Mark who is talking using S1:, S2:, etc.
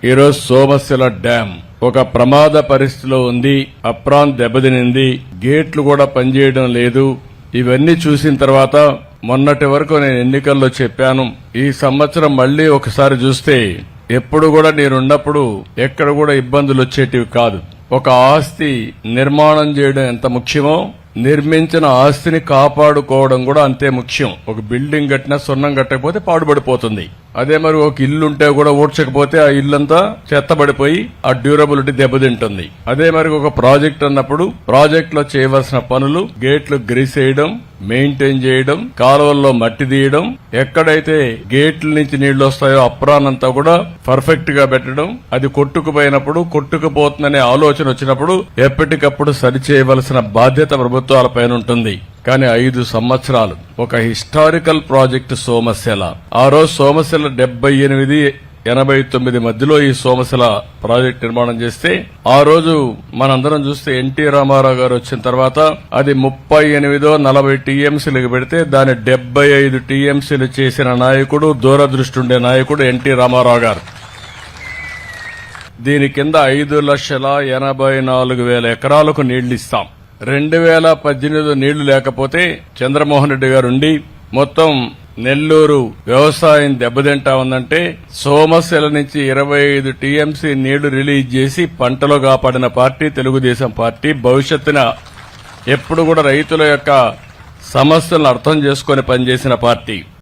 S1: ఈరోజు సోమశిల డ్యాం ఒక ప్రమాద పరిస్థితిలో ఉంది. అప్రాన్ దెబ్బతినింది, గేట్లు కూడా పనిచేయడం లేదు. ఇవన్నీ చూసిన తర్వాత మొన్నటి వరకు నేను ఎన్నికల్లో చెప్పాను, ఈ సంవత్సరం మళ్లీ ఒకసారి చూస్తే ఎప్పుడు కూడా నేనున్నప్పుడు ఎక్కడ కూడా ఇబ్బందులు వచ్చేటివి కాదు. ఒక ఆస్తి నిర్మాణం చేయడం ఎంత ముఖ్యమో నిర్మించిన ఆస్తిని కాపాడుకోవడం కూడా అంతే ముఖ్యం. ఒక బిల్డింగ్ కట్టినా సున్నం కట్టకపోతే పాడుపడిపోతుంది. అదే మరి ఒక ఇల్లు ఉంటే కూడా ఊడ్చకపోతే ఆ ఇల్లంతా చెత్తబడిపోయి ఆ డ్యూరబిలిటీ దెబ్బతింటుంది. అదే మరి ఒక ప్రాజెక్ట్ అన్నప్పుడు ప్రాజెక్ట్ లో చేయవలసిన పనులు, గేట్లు గ్రీస్ చేయడం, మెయింటైన్ చేయడం, కాలువల్లో మట్టి తీయడం, ఎక్కడైతే గేట్ల నుంచి నీళ్లు వస్తాయో అప్రానంతా కూడా పర్ఫెక్ట్ గా పెట్టడం, అది కొట్టుకుపోయినప్పుడు కొట్టుకుపోతుందనే ఆలోచన వచ్చినప్పుడు ఎప్పటికప్పుడు సరిచేయవలసిన బాధ్యత ప్రభుత్వాలపైన ఉంటుంది. కానీ 5 సంవత్సరాలు ఒక హిస్టారికల్ ప్రాజెక్టు సోమశిల. ఆ రోజు సోమశిల 78-89 మధ్యలో ఈ సోమశిల ప్రాజెక్టు నిర్మాణం చేస్తే, ఆ రోజు మనందరం చూస్తే ఎన్టీ రామారావు గారు వచ్చిన తర్వాత అది 38-40 టీఎంసీలకు పెడితే దాన్ని 75 టీఎంసీలు చేసిన నాయకుడు, దూరదృష్టి ఉండే నాయకుడు ఎన్టీ రామారావు గారు. దీని కింద 5,84,000 ఎకరాలకు నీళ్లు ఇస్తాం. 2018 నీళ్లు లేకపోతే చంద్రమోహన్ రెడ్డి గారు ఉండి మొత్తం నెల్లూరు వ్యవసాయం దెబ్బతింటా ఉందంటే సోమశిల నుంచి 25 టీఎంసీ నీళ్లు రిలీజ్ చేసి పంటలో కాపాడిన పార్టీ తెలుగుదేశం పార్టీ. భవిష్యత్తున ఎప్పుడు కూడా రైతుల యొక్క సమస్యలను అర్థం చేసుకుని పనిచేసిన పార్టీ.